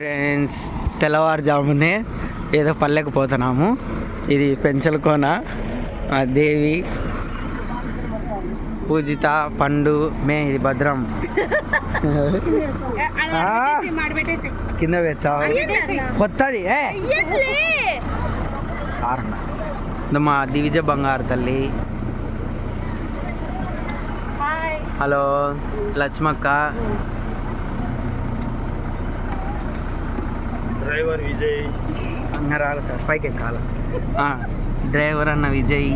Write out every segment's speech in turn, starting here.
Friends, తెల్లవారుజామునే ఏదో పల్లెకు పోతున్నాము. ఇది పెంచలకోన. దేవి, పూజిత, పండు, ఇది భద్రం. కింద పెట్టావు కొత్తది మా దివిజ బంగారు తల్లి. హలో లక్ష్మక్క. డ్రైవర్ విజయ్ రాలి సార్, పైకి ఎక్కాలి. డ్రైవర్ అన్న విజయ్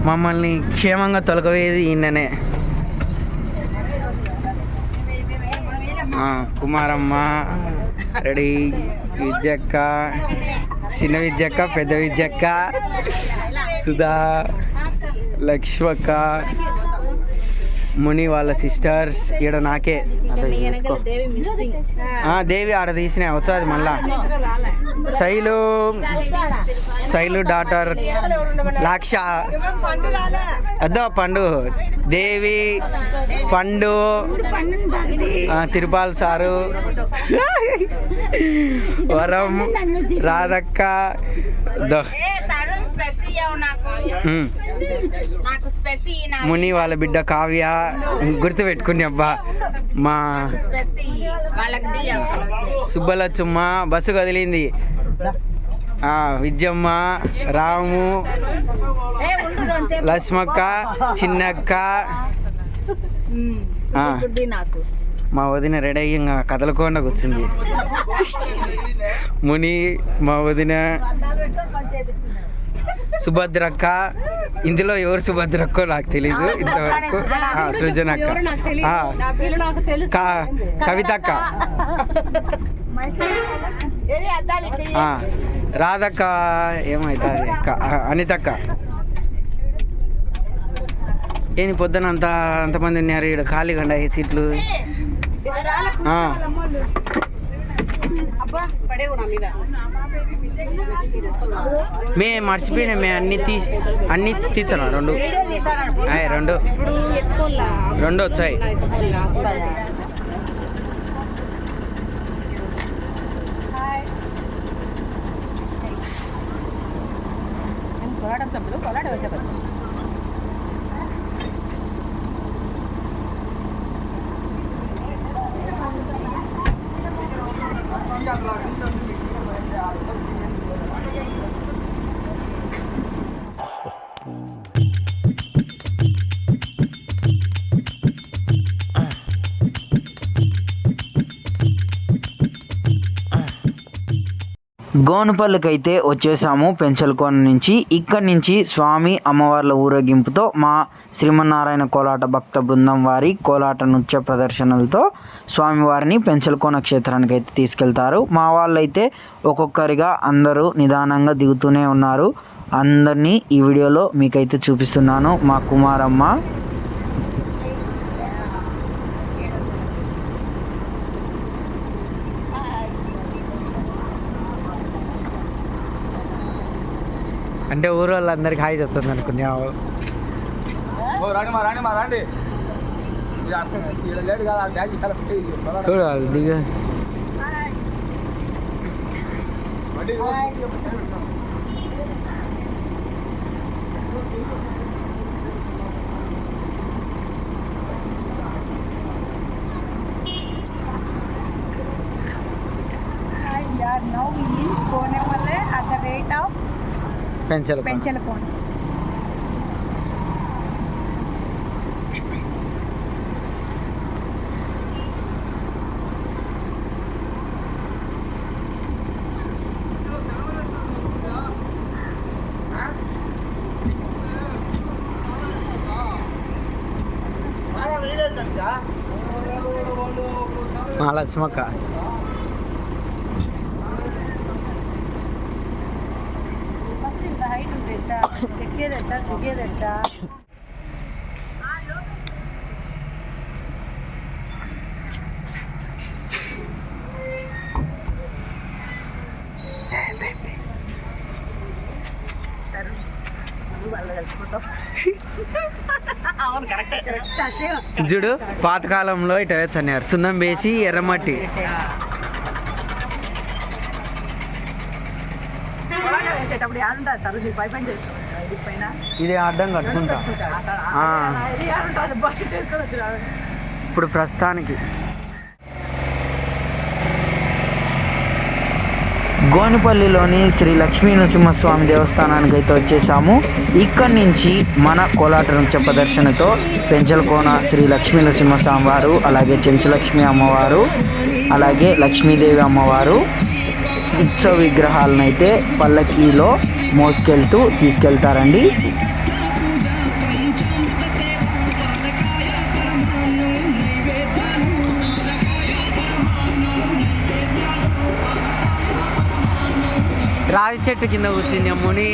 మమ్మల్ని క్షేమంగా తొలగవేది ఈయననే. కుమారమ్మ రెడీ, విద్యక్క, చిన్న విద్యక్క, పెద్ద విద్యక్క, సుధా, లక్ష్మక్క, ముని వాళ్ళ సిస్టర్స్. ఈడ నాకే దేవి ఆడ తీసిన వచ్చాది మళ్ళా. శైలు డాటర్ లాక్ష, అద్దో పండు, దేవి, పండు, తిరుపాల్ సారు, వరం, రాధక్క, ముని వాళ్ళ బిడ్డ కావ్య. గుర్తు పెట్టుకుని అబ్బా. మా సుబ్బలచ్చమ్మ బస్సు కదిలింది. విద్యమ్మ, రాము, లక్ష్మక్క, చిన్నక్క, మా వదిన రెడీ అయ్యి ఇంకా కదలకుండా కూర్చుంది. ముని, మా వదిన, సుభద్రక్క. ఇందులో ఎవరు సుభద్రక్కో నాకు తెలీదు ఇంతవరకు. సృజనక్క, కవితక్క, రాధక్క, ఏమవుతుంది అనితక్క. ఏంది పొద్దున అంతమంది ఉన్నారు ఇక్కడ, ఖాళీగా ఉన్నాయి సీట్లు. మర్చిపోయినా అన్ని తీసాను. రెండు వచ్చాయి. గోనుపల్లికైతే వచ్చేసాము పెంచలకోన నుంచి. ఇక్కడి నుంచి స్వామి అమ్మవార్ల ఊరేగింపుతో మా శ్రీమన్నారాయణ కోలాట భక్త బృందం వారి కోలాట నృత్య ప్రదర్శనలతో స్వామివారిని పెంచలకోన క్షేత్రానికి అయితే తీసుకెళ్తారు. మా వాళ్ళైతే ఒక్కొక్కరిగా అందరూ నిదానంగా దిగుతూనే ఉన్నారు. అందరినీ ఈ వీడియోలో మీకైతే చూపిస్తున్నాను. మా కుమారమ్మ, అంటే ఊరు వాళ్ళందరికీ హాయి చెప్తుంది అనుకున్నావు. చూడాలి దిగ. పెంచలకోన. మా లక్ష్మక్క చూడు పాతకాలంలో ఇట వేసి అన్నారు సున్నం వేసి ఎర్రమట్టి ఇది అడ్డం కట్టుకుంటా. ఇప్పుడు ప్రస్తుతానికి గోనిపల్లిలోని శ్రీ లక్ష్మీ నృసింహస్వామి దేవస్థానానికి అయితే వచ్చేసాము. ఇక్కడి నుంచి మన కోలాట నృత్య ప్రదర్శనతో పెంచలకోన శ్రీ లక్ష్మీ నృసింహస్వామి వారు, అలాగే చెంచులక్ష్మి అమ్మవారు, అలాగే లక్ష్మీదేవి అమ్మవారు ఉత్సవ విగ్రహాలను అయితే పల్లకీలో మోసుకెళ్తూ తీసుకెళ్తారండి. రావి చెట్టు కింద కూర్చుంది అమ్ముని.